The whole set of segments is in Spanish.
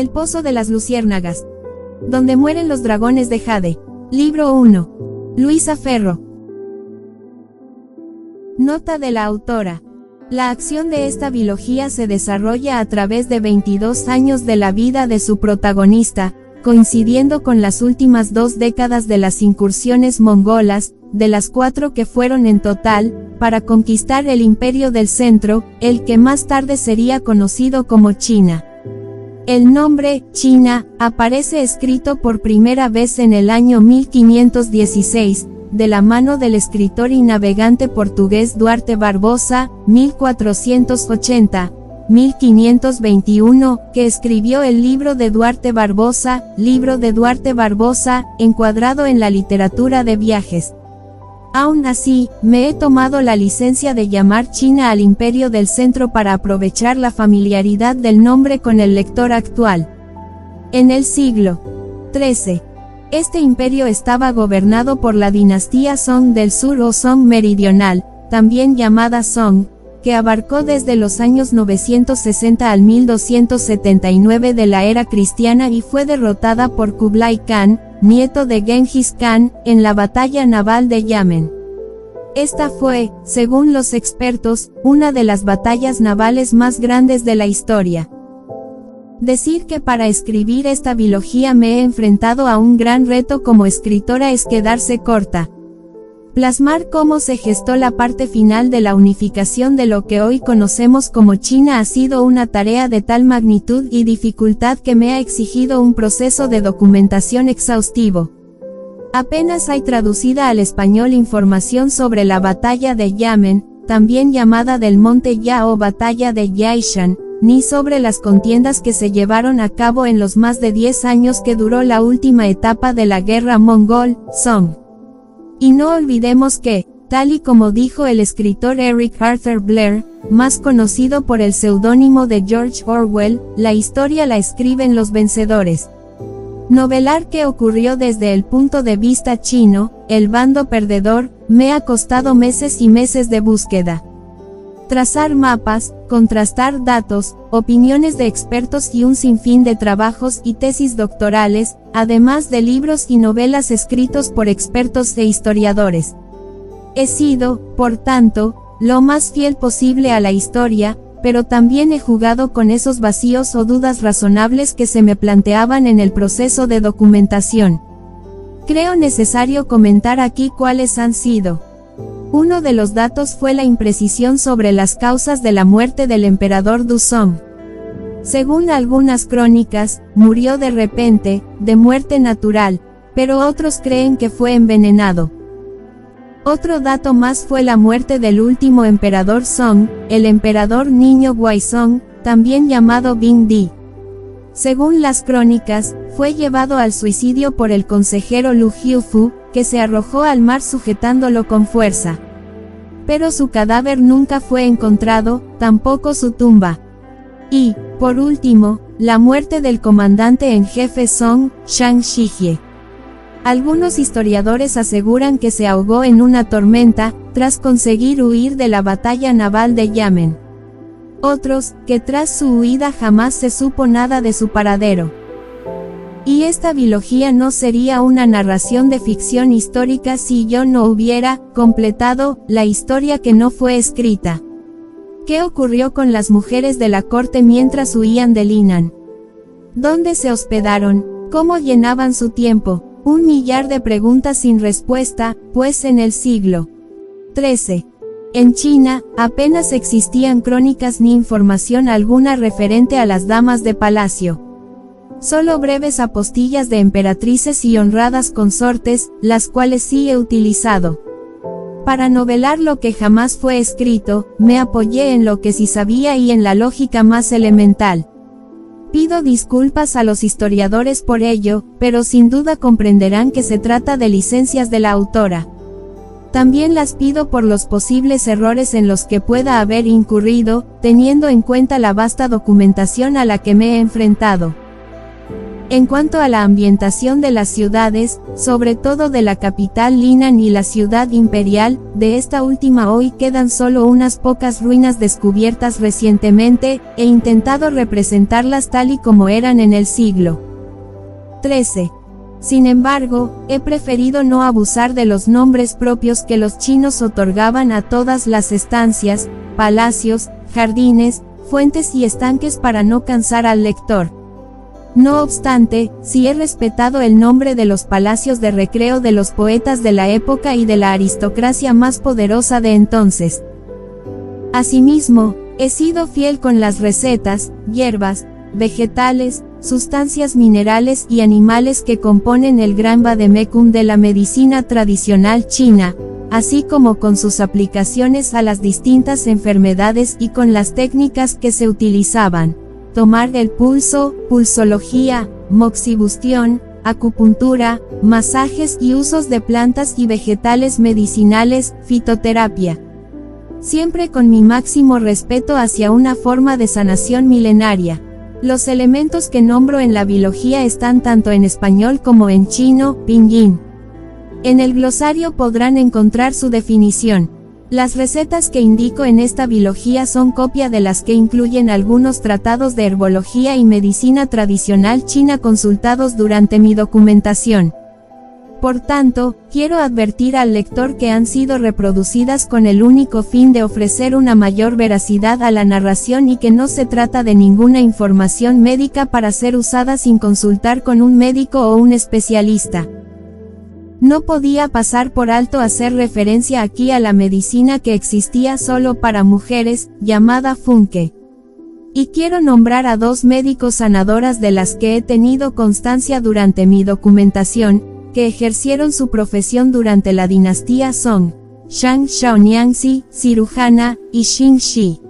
El Pozo de las Luciérnagas. Donde mueren los dragones de Jade. Libro 1. Luisa Ferro. Nota de la autora. La acción de esta biología se desarrolla a través de 22 años de la vida de su protagonista, coincidiendo con las últimas 2 décadas de las incursiones mongolas, de las 4 que fueron en total, para conquistar el Imperio del Centro, el que más tarde sería conocido como China. El nombre, China, aparece escrito por primera vez en el año 1516, de la mano del escritor y navegante portugués Duarte Barbosa, 1480-1521, que escribió el libro de Duarte Barbosa, encuadrado en la literatura de viajes. Aún así, me he tomado la licencia de llamar China al Imperio del Centro para aprovechar la familiaridad del nombre con el lector actual. En el siglo XIII, este imperio estaba gobernado por la dinastía Song del Sur o Song Meridional, también llamada Song, que abarcó desde los años 960 al 1279 de la era cristiana y fue derrotada por Kublai Khan, nieto de Genghis Khan, en la batalla naval de Yemen. Esta fue, según los expertos, una de las batallas navales más grandes de la historia. Decir que para escribir esta biología me he enfrentado a un gran reto como escritora es quedarse corta. Plasmar cómo se gestó la parte final de la unificación de lo que hoy conocemos como China ha sido una tarea de tal magnitud y dificultad que me ha exigido un proceso de documentación exhaustivo. Apenas hay traducida al español información sobre la batalla de Yemen, también llamada del Monte Ya o batalla de Yaishan, ni sobre las contiendas que se llevaron a cabo en los más de 10 años que duró la última etapa de la guerra mongol-Song. Y no olvidemos que, tal y como dijo el escritor Eric Arthur Blair, más conocido por el seudónimo de George Orwell, la historia la escriben los vencedores. Novelar qué ocurrió desde el punto de vista chino, el bando perdedor, me ha costado meses y meses de búsqueda. Trazar mapas, contrastar datos, opiniones de expertos y un sinfín de trabajos y tesis doctorales, además de libros y novelas escritos por expertos e historiadores. He sido, por tanto, lo más fiel posible a la historia, pero también he jugado con esos vacíos o dudas razonables que se me planteaban en el proceso de documentación. Creo necesario comentar aquí cuáles han sido. Uno de los datos fue la imprecisión sobre las causas de la muerte del emperador Duzong. Según algunas crónicas, murió de repente, de muerte natural, pero otros creen que fue envenenado. Otro dato más fue la muerte del último emperador Song, el emperador niño Huaizong, también llamado Bing Di. Según las crónicas, fue llevado al suicidio por el consejero Lu Jiufu, que se arrojó al mar sujetándolo con fuerza. Pero su cadáver nunca fue encontrado, tampoco su tumba. Y, por último, la muerte del comandante en jefe Song, Shang Shijie. Algunos historiadores aseguran que se ahogó en una tormenta, tras conseguir huir de la batalla naval de Yemen. Otros, que tras su huida jamás se supo nada de su paradero. Y esta biología no sería una narración de ficción histórica si yo no hubiera completado la historia que no fue escrita. ¿Qué ocurrió con las mujeres de la corte mientras huían de Linan? ¿Dónde se hospedaron? ¿Cómo llenaban su tiempo? Un millar de preguntas sin respuesta, pues en el siglo XIII, en China, apenas existían crónicas ni información alguna referente a las damas de palacio. Solo breves apostillas de emperatrices y honradas consortes, las cuales sí he utilizado. Para novelar lo que jamás fue escrito, me apoyé en lo que sí sabía y en la lógica más elemental. Pido disculpas a los historiadores por ello, pero sin duda comprenderán que se trata de licencias de la autora. También las pido por los posibles errores en los que pueda haber incurrido, teniendo en cuenta la vasta documentación a la que me he enfrentado. En cuanto a la ambientación de las ciudades, sobre todo de la capital Linan y la ciudad imperial, de esta última hoy quedan solo unas pocas ruinas descubiertas recientemente, he intentado representarlas tal y como eran en el siglo XIII. Sin embargo, he preferido no abusar de los nombres propios que los chinos otorgaban a todas las estancias, palacios, jardines, fuentes y estanques para no cansar al lector. No obstante, sí he respetado el nombre de los palacios de recreo de los poetas de la época y de la aristocracia más poderosa de entonces. Asimismo, he sido fiel con las recetas, hierbas, vegetales, sustancias minerales y animales que componen el gran vademecum de la medicina tradicional china, así como con sus aplicaciones a las distintas enfermedades y con las técnicas que se utilizaban: tomar el pulso, pulsología, moxibustión, acupuntura, masajes y usos de plantas y vegetales medicinales, fitoterapia. Siempre con mi máximo respeto hacia una forma de sanación milenaria. Los elementos que nombro en la biología están tanto en español como en chino, pinyin. En el glosario podrán encontrar su definición. Las recetas que indico en esta biología son copia de las que incluyen algunos tratados de herbología y medicina tradicional china consultados durante mi documentación. Por tanto, quiero advertir al lector que han sido reproducidas con el único fin de ofrecer una mayor veracidad a la narración y que no se trata de ninguna información médica para ser usada sin consultar con un médico o un especialista. No podía pasar por alto hacer referencia aquí a la medicina que existía solo para mujeres, llamada Funke. Y quiero nombrar a 2 médicos sanadoras de las que he tenido constancia durante mi documentación, que ejercieron su profesión durante la dinastía Song: Shang Xiaoniangxi, cirujana, y Xing Shi.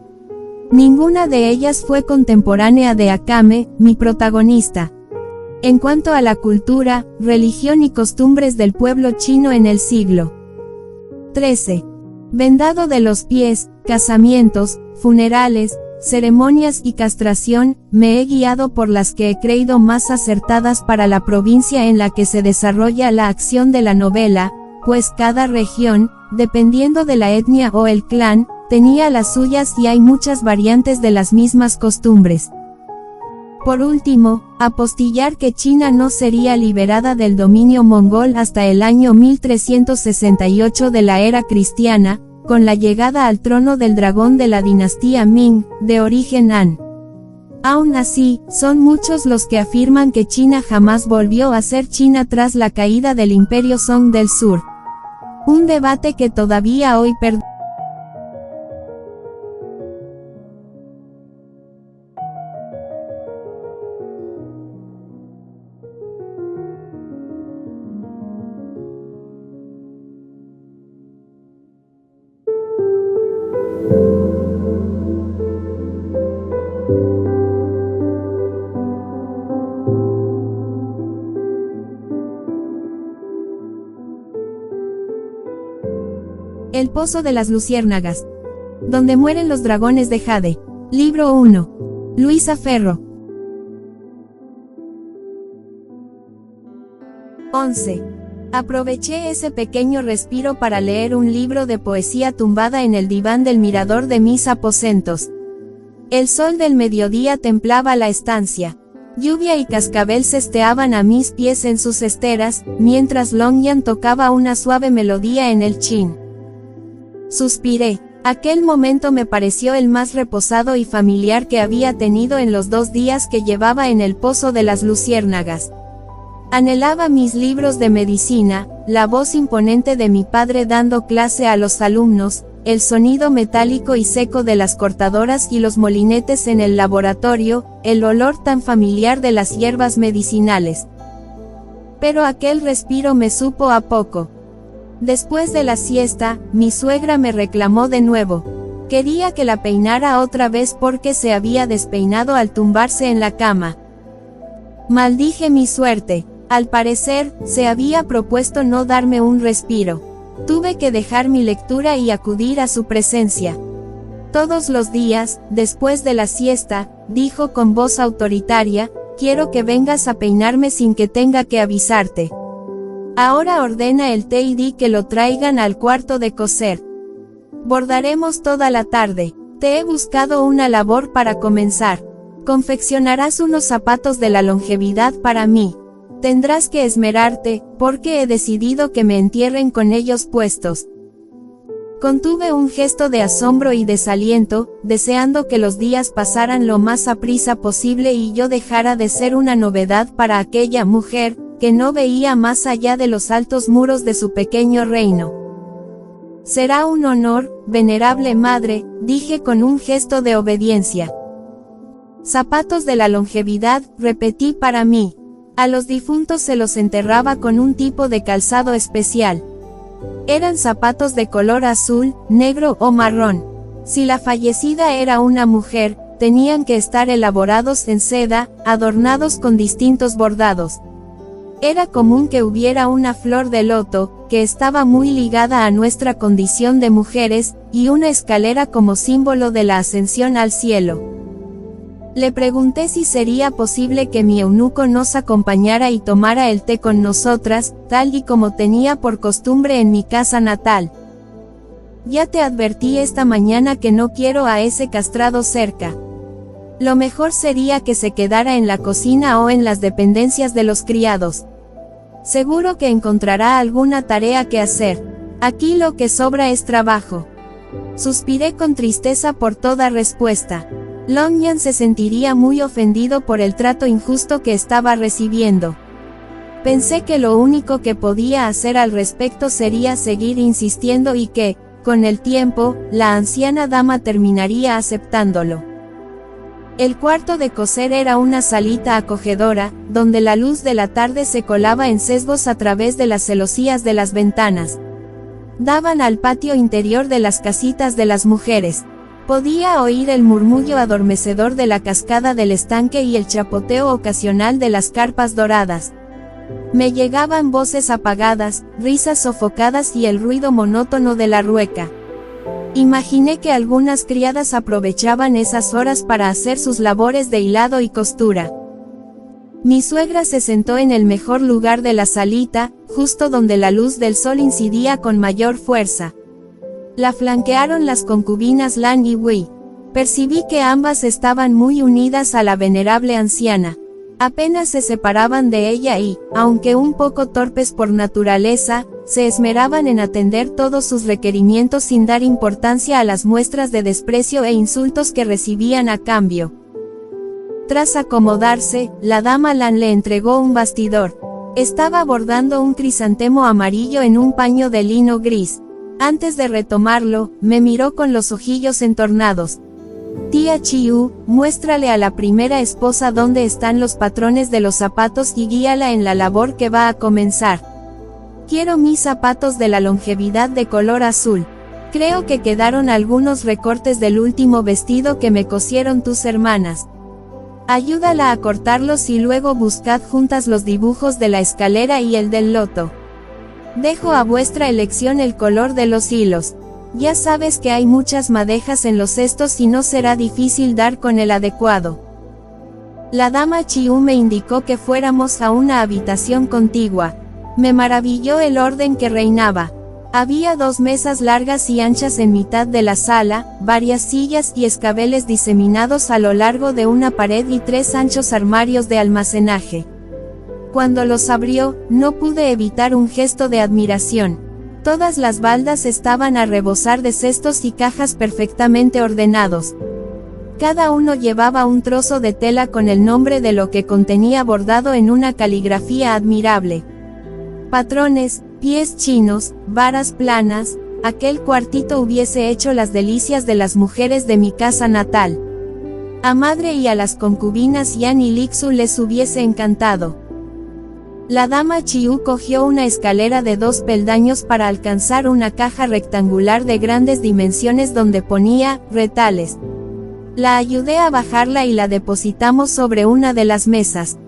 Ninguna de ellas fue contemporánea de Akame, mi protagonista. En cuanto a la cultura, religión y costumbres del pueblo chino en el siglo XIII. Vendado de los pies, casamientos, funerales, ceremonias y castración, me he guiado por las que he creído más acertadas para la provincia en la que se desarrolla la acción de la novela, pues cada región, dependiendo de la etnia o el clan, tenía las suyas y hay muchas variantes de las mismas costumbres. Por último, apostillar que China no sería liberada del dominio mongol hasta el año 1368 de la era cristiana, con la llegada al trono del dragón de la dinastía Ming, de origen Han. Aún así, son muchos los que afirman que China jamás volvió a ser China tras la caída del Imperio Song del Sur. Un debate que todavía hoy perdura. El Pozo de las Luciérnagas. Donde mueren los dragones de Jade. Libro 1. Luisa Ferro. 11. Aproveché ese pequeño respiro para leer un libro de poesía tumbada en el diván del mirador de mis aposentos. El sol del mediodía templaba la estancia. Lluvia y cascabel cesteaban a mis pies en sus esteras, mientras Longyan tocaba una suave melodía en el chin. Suspiré. Aquel momento me pareció el más reposado y familiar que había tenido en los 2 días que llevaba en el Pozo de las Luciérnagas. Anhelaba mis libros de medicina, la voz imponente de mi padre dando clase a los alumnos, el sonido metálico y seco de las cortadoras y los molinetes en el laboratorio, el olor tan familiar de las hierbas medicinales. Pero aquel respiro me supo a poco. Después de la siesta, mi suegra me reclamó de nuevo. Quería que la peinara otra vez porque se había despeinado al tumbarse en la cama. Maldije mi suerte. Al parecer, se había propuesto no darme un respiro. Tuve que dejar mi lectura y acudir a su presencia. Todos los días, después de la siesta, dijo con voz autoritaria, quiero que vengas a peinarme sin que tenga que avisarte. Ahora ordena el té y di que lo traigan al cuarto de coser. Bordaremos toda la tarde. Te he buscado una labor para comenzar. Confeccionarás unos zapatos de la longevidad para mí. Tendrás que esmerarte, porque he decidido que me entierren con ellos puestos. Contuve un gesto de asombro y desaliento, deseando que los días pasaran lo más aprisa posible y yo dejara de ser una novedad para aquella mujer, que no veía más allá de los altos muros de su pequeño reino. Será un honor, venerable madre, dije con un gesto de obediencia. Zapatos de la longevidad, repetí para mí. A los difuntos se los enterraba con un tipo de calzado especial. Eran zapatos de color azul, negro o marrón. Si la fallecida era una mujer, tenían que estar elaborados en seda, adornados con distintos bordados. Era común que hubiera una flor de loto, que estaba muy ligada a nuestra condición de mujeres, y una escalera como símbolo de la ascensión al cielo. Le pregunté si sería posible que mi eunuco nos acompañara y tomara el té con nosotras, tal y como tenía por costumbre en mi casa natal. Ya te advertí esta mañana que no quiero a ese castrado cerca. Lo mejor sería que se quedara en la cocina o en las dependencias de los criados. Seguro que encontrará alguna tarea que hacer. Aquí lo que sobra es trabajo. Suspiré con tristeza por toda respuesta. Longyan se sentiría muy ofendido por el trato injusto que estaba recibiendo. Pensé que lo único que podía hacer al respecto sería seguir insistiendo y que, con el tiempo, la anciana dama terminaría aceptándolo. El cuarto de coser era una salita acogedora, donde la luz de la tarde se colaba en sesgos a través de las celosías de las ventanas. Daban al patio interior de las casitas de las mujeres. Podía oír el murmullo adormecedor de la cascada del estanque y el chapoteo ocasional de las carpas doradas. Me llegaban voces apagadas, risas sofocadas y el ruido monótono de la rueca. Imaginé que algunas criadas aprovechaban esas horas para hacer sus labores de hilado y costura. Mi suegra se sentó en el mejor lugar de la salita, justo donde la luz del sol incidía con mayor fuerza. La flanquearon las concubinas Lan y Wei. Percibí que ambas estaban muy unidas a la venerable anciana. Apenas se separaban de ella y, aunque un poco torpes por naturaleza, se esmeraban en atender todos sus requerimientos sin dar importancia a las muestras de desprecio e insultos que recibían a cambio. Tras acomodarse, la dama Lan le entregó un bastidor. Estaba bordando un crisantemo amarillo en un paño de lino gris. Antes de retomarlo, me miró con los ojillos entornados. Tía Chiu, muéstrale a la primera esposa dónde están los patrones de los zapatos y guíala en la labor que va a comenzar. Quiero mis zapatos de la longevidad de color azul. Creo que quedaron algunos recortes del último vestido que me cosieron tus hermanas. Ayúdala a cortarlos y luego buscad juntas los dibujos de la escalera y el del loto. Dejo a vuestra elección el color de los hilos. Ya sabes que hay muchas madejas en los cestos y no será difícil dar con el adecuado. La dama Chiu me indicó que fuéramos a una habitación contigua. Me maravilló el orden que reinaba. Había 2 mesas largas y anchas en mitad de la sala, varias sillas y escabeles diseminados a lo largo de una pared y 3 anchos armarios de almacenaje. Cuando los abrió, no pude evitar un gesto de admiración. Todas las baldas estaban a rebosar de cestos y cajas perfectamente ordenados. Cada uno llevaba un trozo de tela con el nombre de lo que contenía bordado en una caligrafía admirable. Patrones, pies chinos, varas planas, aquel cuartito hubiese hecho las delicias de las mujeres de mi casa natal. A madre y a las concubinas Yan y Lixu les hubiese encantado. La dama Chiu cogió una escalera de 2 peldaños para alcanzar una caja rectangular de grandes dimensiones donde ponía retales. La ayudé a bajarla y la depositamos sobre una de las mesas.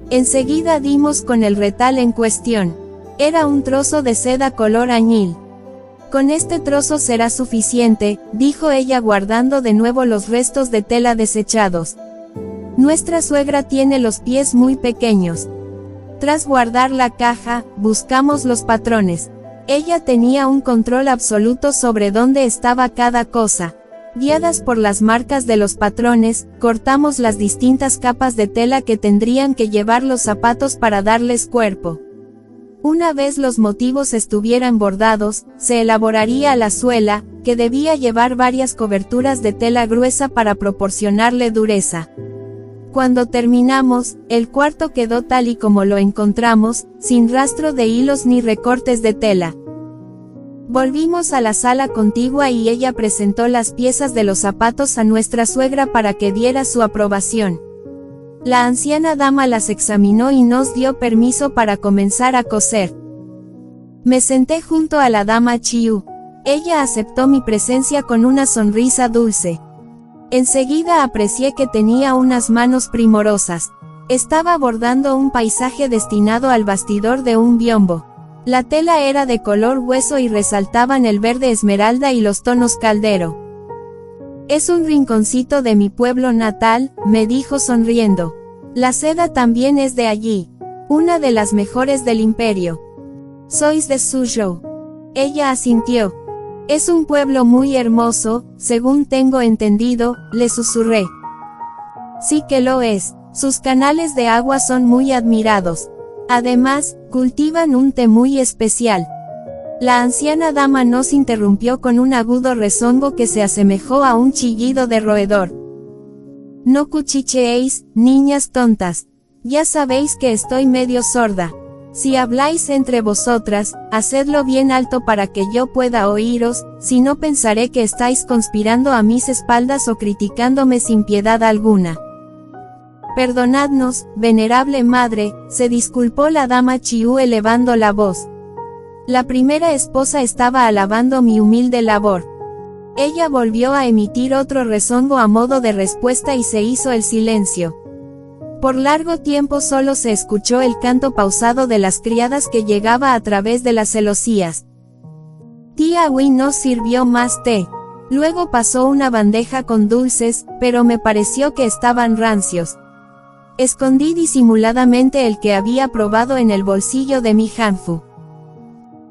Enseguida dimos con el retal en cuestión. Era un trozo de seda color añil. Con este trozo será suficiente, dijo ella guardando de nuevo los restos de tela desechados. Nuestra suegra tiene los pies muy pequeños. Tras guardar la caja, buscamos los patrones. Ella tenía un control absoluto sobre dónde estaba cada cosa. Guiadas por las marcas de los patrones, cortamos las distintas capas de tela que tendrían que llevar los zapatos para darles cuerpo. Una vez los motivos estuvieran bordados, se elaboraría la suela, que debía llevar varias coberturas de tela gruesa para proporcionarle dureza. Cuando terminamos, el cuarto quedó tal y como lo encontramos, sin rastro de hilos ni recortes de tela. Volvimos a la sala contigua y ella presentó las piezas de los zapatos a nuestra suegra para que diera su aprobación. La anciana dama las examinó y nos dio permiso para comenzar a coser. Me senté junto a la dama Chiu. Ella aceptó mi presencia con una sonrisa dulce. Enseguida aprecié que tenía unas manos primorosas. Estaba bordando un paisaje destinado al bastidor de un biombo. La tela era de color hueso y resaltaban el verde esmeralda y los tonos caldero. Es un rinconcito de mi pueblo natal, me dijo sonriendo. La seda también es de allí. Una de las mejores del imperio. Sois de Suzhou. Ella asintió. Es un pueblo muy hermoso, según tengo entendido, le susurré. Sí que lo es, sus canales de agua son muy admirados. Además, cultivan un té muy especial. La anciana dama nos interrumpió con un agudo rezongo que se asemejó a un chillido de roedor. No cuchicheéis, niñas tontas. Ya sabéis que estoy medio sorda. Si habláis entre vosotras, hacedlo bien alto para que yo pueda oíros, si no pensaré que estáis conspirando a mis espaldas o criticándome sin piedad alguna. Perdonadnos, venerable madre, se disculpó la dama Chiu elevando la voz. La primera esposa estaba alabando mi humilde labor. Ella volvió a emitir otro rezongo a modo de respuesta y se hizo el silencio. Por largo tiempo solo se escuchó el canto pausado de las criadas que llegaba a través de las celosías. Tía Wei nos sirvió más té. Luego pasó una bandeja con dulces, pero me pareció que estaban rancios. Escondí disimuladamente el que había probado en el bolsillo de mi hanfu.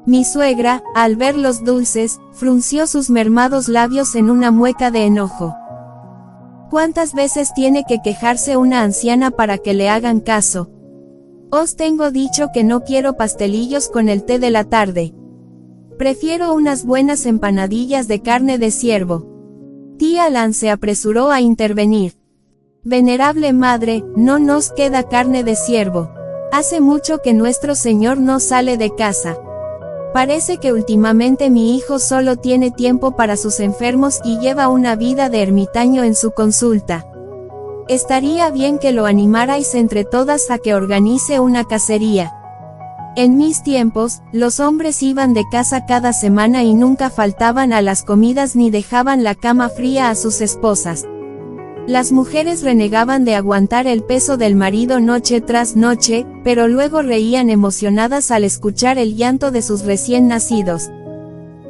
Mi suegra, al ver los dulces, frunció sus mermados labios en una mueca de enojo. ¿Cuántas veces tiene que quejarse una anciana para que le hagan caso? Os tengo dicho que no quiero pastelillos con el té de la tarde. Prefiero unas buenas empanadillas de carne de ciervo. Tía Lan se apresuró a intervenir. Venerable madre, no nos queda carne de ciervo. Hace mucho que nuestro señor no sale de casa. Parece que últimamente mi hijo solo tiene tiempo para sus enfermos y lleva una vida de ermitaño en su consulta. Estaría bien que lo animarais entre todas a que organice una cacería. En mis tiempos, los hombres iban de casa cada semana y nunca faltaban a las comidas ni dejaban la cama fría a sus esposas. Las mujeres renegaban de aguantar el peso del marido noche tras noche, pero luego reían emocionadas al escuchar el llanto de sus recién nacidos.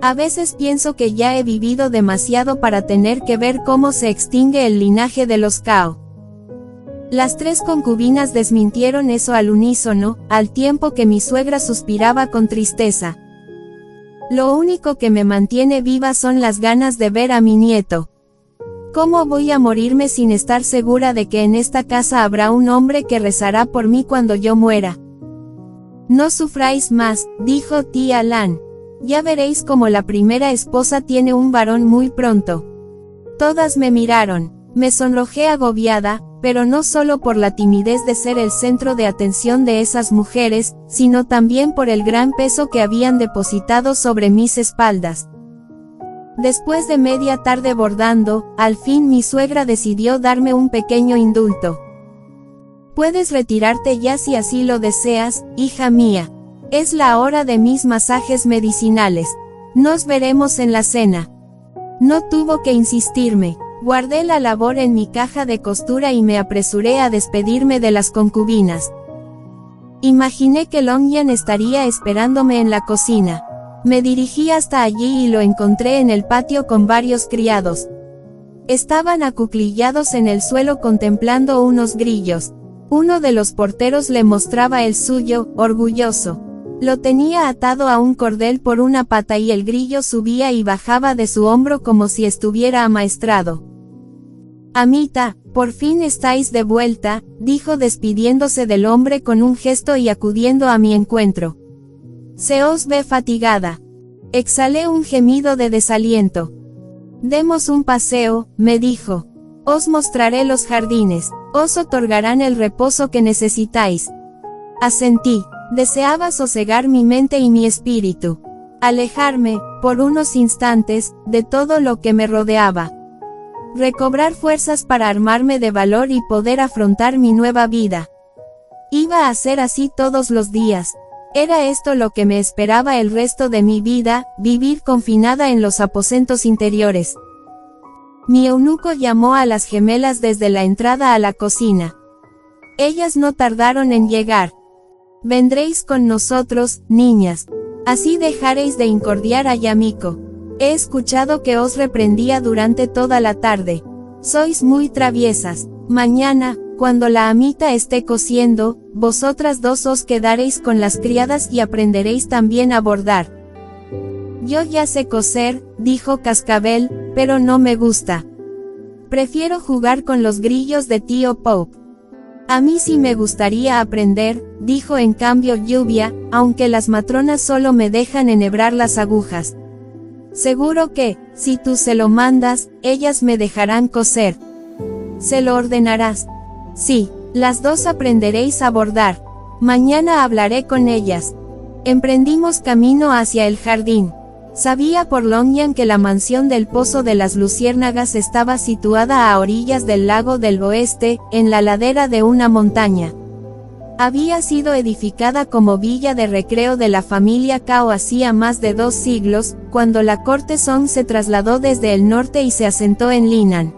A veces pienso que ya he vivido demasiado para tener que ver cómo se extingue el linaje de los Cao. Las tres concubinas desmintieron eso al unísono, al tiempo que mi suegra suspiraba con tristeza. Lo único que me mantiene viva son las ganas de ver a mi nieto. ¿Cómo voy a morirme sin estar segura de que en esta casa habrá un hombre que rezará por mí cuando yo muera? No sufráis más, dijo tía Lan. Ya veréis cómo la primera esposa tiene un varón muy pronto. Todas me miraron. Me sonrojé agobiada, pero no solo por la timidez de ser el centro de atención de esas mujeres, sino también por el gran peso que habían depositado sobre mis espaldas. Después de media tarde bordando, al fin mi suegra decidió darme un pequeño indulto. Puedes retirarte ya si así lo deseas, hija mía. Es la hora de mis masajes medicinales. Nos veremos en la cena. No tuvo que insistirme. Guardé la labor en mi caja de costura y me apresuré a despedirme de las concubinas. Imaginé que Longyan estaría esperándome en la cocina. Me dirigí hasta allí y lo encontré en el patio con varios criados. Estaban acuclillados en el suelo contemplando unos grillos. Uno de los porteros le mostraba el suyo, orgulloso. Lo tenía atado a un cordel por una pata y el grillo subía y bajaba de su hombro como si estuviera amaestrado. «Amita, por fin estáis de vuelta», dijo despidiéndose del hombre con un gesto y acudiendo a mi encuentro. «Se os ve fatigada». Exhalé un gemido de desaliento. «Demos un paseo», me dijo. «Os mostraré los jardines, os otorgarán el reposo que necesitáis». Asentí. Deseaba sosegar mi mente y mi espíritu. Alejarme, por unos instantes, de todo lo que me rodeaba. Recobrar fuerzas para armarme de valor y poder afrontar mi nueva vida. Iba a ser así todos los días. Era esto lo que me esperaba el resto de mi vida, vivir confinada en los aposentos interiores. Mi eunuco llamó a las gemelas desde la entrada a la cocina. Ellas no tardaron en llegar. «Vendréis con nosotros, niñas. Así dejaréis de incordiar a Yamiko. He escuchado que os reprendía durante toda la tarde. Sois muy traviesas. Mañana, cuando la amita esté cociendo, vosotras dos os quedaréis con las criadas y aprenderéis también a bordar». «Yo ya sé coser», dijo Cascabel, «pero no me gusta. Prefiero jugar con los grillos de tío Pope». «A mí sí me gustaría aprender», dijo en cambio Lluvia, «aunque las matronas solo me dejan enhebrar las agujas. Seguro que, si tú se lo mandas, ellas me dejarán coser». «¿Se lo ordenarás?» «Sí, las dos aprenderéis a bordar. Mañana hablaré con ellas». Emprendimos camino hacia el jardín. Sabía por Longyan que la mansión del Pozo de las Luciérnagas estaba situada a orillas del lago del oeste, en la ladera de una montaña. Había sido edificada como villa de recreo de la familia Cao hacía más de 2 siglos, cuando la corte Song se trasladó desde el norte y se asentó en Linan.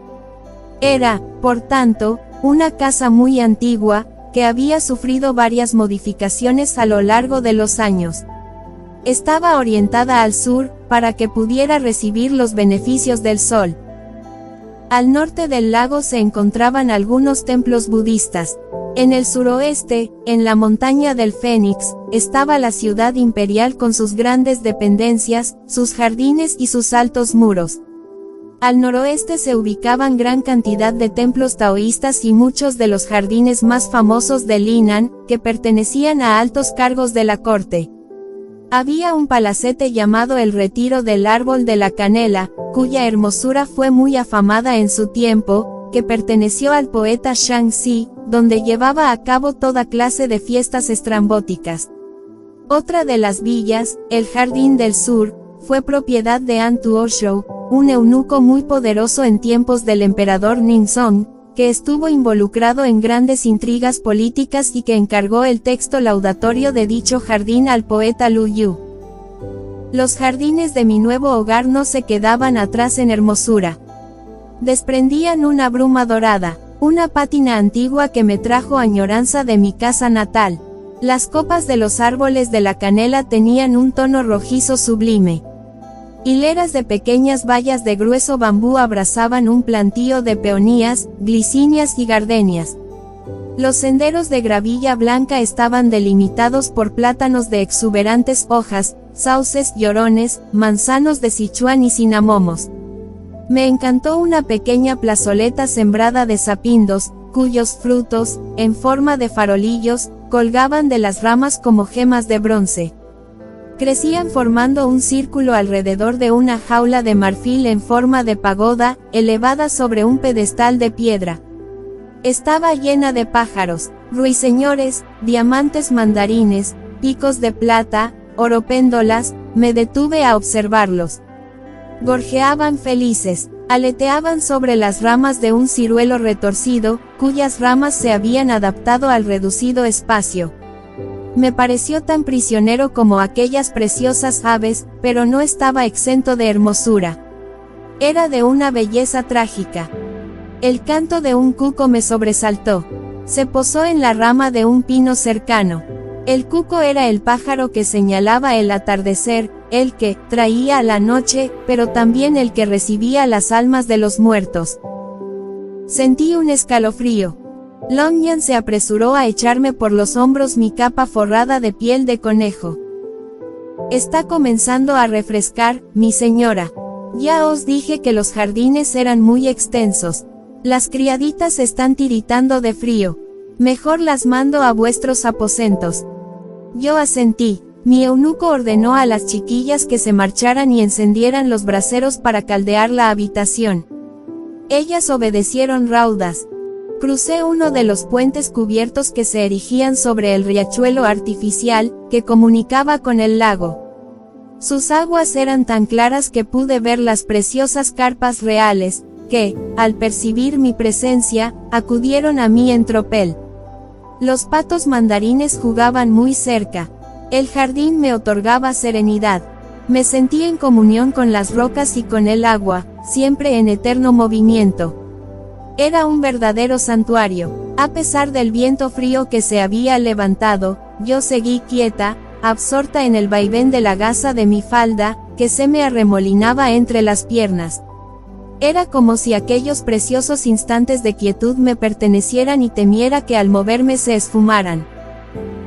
Era, por tanto, una casa muy antigua, que había sufrido varias modificaciones a lo largo de los años. Estaba orientada al sur, para que pudiera recibir los beneficios del sol. Al norte del lago se encontraban algunos templos budistas. En el suroeste, en la montaña del Fénix, estaba la ciudad imperial con sus grandes dependencias, sus jardines y sus altos muros. Al noroeste se ubicaban gran cantidad de templos taoístas y muchos de los jardines más famosos de Linan, que pertenecían a altos cargos de la corte. Había un palacete llamado el Retiro del Árbol de la Canela, cuya hermosura fue muy afamada en su tiempo, que perteneció al poeta Shang Xi, donde llevaba a cabo toda clase de fiestas estrambóticas. Otra de las villas, el Jardín del Sur, fue propiedad de An Tuoshou, un eunuco muy poderoso en tiempos del emperador Ningzong, que estuvo involucrado en grandes intrigas políticas y que encargó el texto laudatorio de dicho jardín al poeta Lu Yu. Los jardines de mi nuevo hogar no se quedaban atrás en hermosura. Desprendían una bruma dorada, una pátina antigua que me trajo añoranza de mi casa natal. Las copas de los árboles de la canela tenían un tono rojizo sublime. Hileras de pequeñas vallas de grueso bambú abrazaban un plantío de peonías, glicinias y gardenias. Los senderos de gravilla blanca estaban delimitados por plátanos de exuberantes hojas, sauces llorones, manzanos de Sichuan y cinamomos. Me encantó una pequeña plazoleta sembrada de sapindos, cuyos frutos, en forma de farolillos, colgaban de las ramas como gemas de bronce. Crecían formando un círculo alrededor de una jaula de marfil en forma de pagoda, elevada sobre un pedestal de piedra. Estaba llena de pájaros, ruiseñores, diamantes mandarines, picos de plata, oropéndolas. Me detuve a observarlos. Gorjeaban felices, aleteaban sobre las ramas de un ciruelo retorcido, cuyas ramas se habían adaptado al reducido espacio. Me pareció tan prisionero como aquellas preciosas aves, pero no estaba exento de hermosura. Era de una belleza trágica. El canto de un cuco me sobresaltó. Se posó en la rama de un pino cercano. El cuco era el pájaro que señalaba el atardecer, el que traía la noche, pero también el que recibía las almas de los muertos. Sentí un escalofrío. Longyan se apresuró a echarme por los hombros mi capa forrada de piel de conejo. Está comenzando a refrescar, mi señora. Ya os dije que los jardines eran muy extensos. Las criaditas están tiritando de frío. Mejor las mando a vuestros aposentos. Yo asentí. Mi eunuco ordenó a las chiquillas que se marcharan y encendieran los braseros para caldear la habitación. Ellas obedecieron raudas. Crucé uno de los puentes cubiertos que se erigían sobre el riachuelo artificial, que comunicaba con el lago. Sus aguas eran tan claras que pude ver las preciosas carpas reales, que, al percibir mi presencia, acudieron a mí en tropel. Los patos mandarines jugaban muy cerca. El jardín me otorgaba serenidad. Me sentí en comunión con las rocas y con el agua, siempre en eterno movimiento. Era un verdadero santuario. A pesar del viento frío que se había levantado, yo seguí quieta, absorta en el vaivén de la gasa de mi falda, que se me arremolinaba entre las piernas. Era como si aquellos preciosos instantes de quietud me pertenecieran y temiera que al moverme se esfumaran.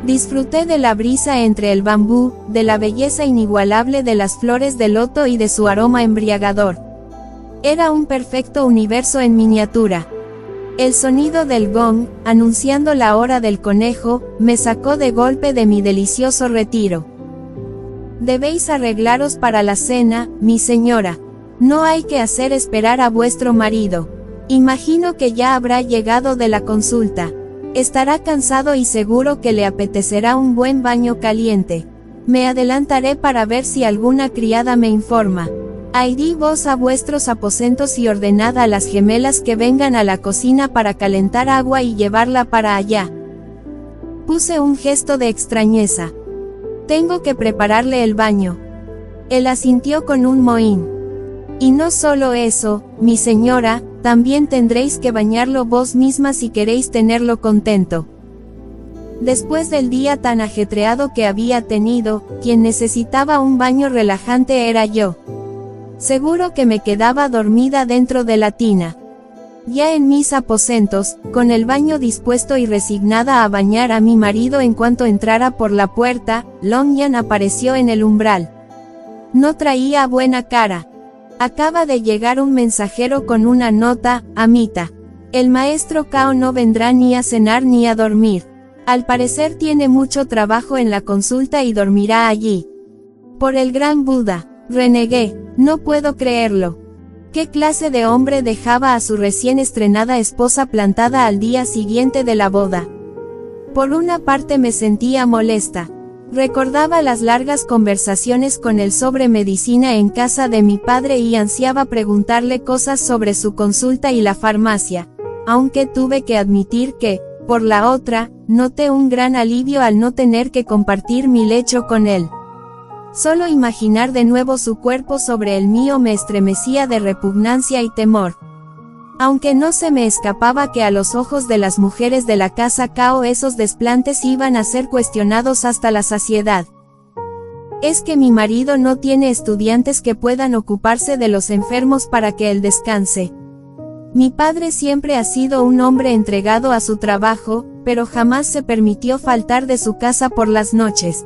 Disfruté de la brisa entre el bambú, de la belleza inigualable de las flores de loto y de su aroma embriagador. Era un perfecto universo en miniatura. El sonido del gong, anunciando la hora del conejo, me sacó de golpe de mi delicioso retiro. Debéis arreglaros para la cena, mi señora. No hay que hacer esperar a vuestro marido. Imagino que ya habrá llegado de la consulta. Estará cansado y seguro que le apetecerá un buen baño caliente. Me adelantaré para ver si alguna criada me informa. Id vos a vuestros aposentos y ordenad a las gemelas que vengan a la cocina para calentar agua y llevarla para allá. Puse un gesto de extrañeza. Tengo que prepararle el baño. Él asintió con un mohín. Y no solo eso, mi señora, también tendréis que bañarlo vos misma si queréis tenerlo contento. Después del día tan ajetreado que había tenido, quien necesitaba un baño relajante era yo. Seguro que me quedaba dormida dentro de la tina. Ya en mis aposentos, con el baño dispuesto y resignada a bañar a mi marido en cuanto entrara por la puerta, Longyan apareció en el umbral. No traía buena cara. Acaba de llegar un mensajero con una nota, Amita. El maestro Cao no vendrá ni a cenar ni a dormir. Al parecer tiene mucho trabajo en la consulta y dormirá allí. Por el gran Buda, renegué, no puedo creerlo. ¿Qué clase de hombre dejaba a su recién estrenada esposa plantada al día siguiente de la boda? Por una parte me sentía molesta. Recordaba las largas conversaciones con él sobre medicina en casa de mi padre y ansiaba preguntarle cosas sobre su consulta y la farmacia, aunque tuve que admitir que, por la otra, noté un gran alivio al no tener que compartir mi lecho con él. Solo imaginar de nuevo su cuerpo sobre el mío me estremecía de repugnancia y temor. Aunque no se me escapaba que a los ojos de las mujeres de la casa Cao esos desplantes iban a ser cuestionados hasta la saciedad. Es que mi marido no tiene estudiantes que puedan ocuparse de los enfermos para que él descanse. Mi padre siempre ha sido un hombre entregado a su trabajo, pero jamás se permitió faltar de su casa por las noches.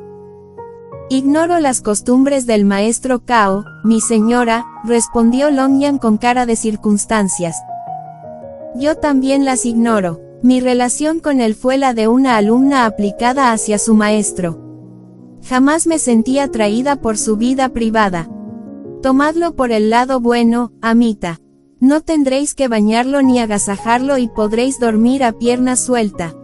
Ignoro las costumbres del maestro Cao, mi señora, respondió Longyan con cara de circunstancias. Yo también las ignoro. Mi relación con él fue la de una alumna aplicada hacia su maestro. Jamás me sentí atraída por su vida privada. Tomadlo por el lado bueno, Amita. No tendréis que bañarlo ni agasajarlo y podréis dormir a pierna suelta.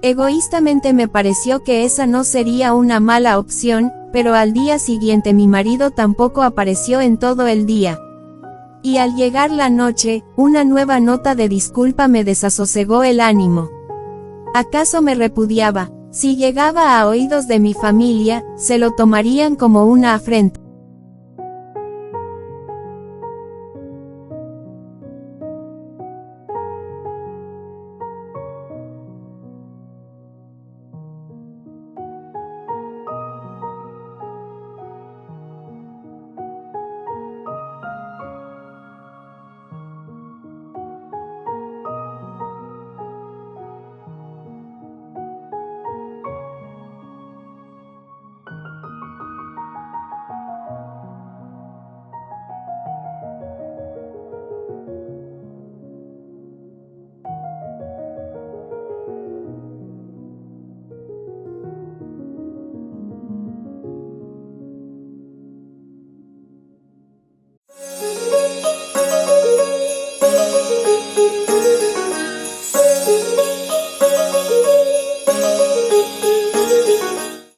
Egoístamente me pareció que esa no sería una mala opción, pero al día siguiente mi marido tampoco apareció en todo el día. Y al llegar la noche, una nueva nota de disculpa me desasosegó el ánimo. ¿Acaso me repudiaba? Si llegaba a oídos de mi familia, se lo tomarían como una afrenta.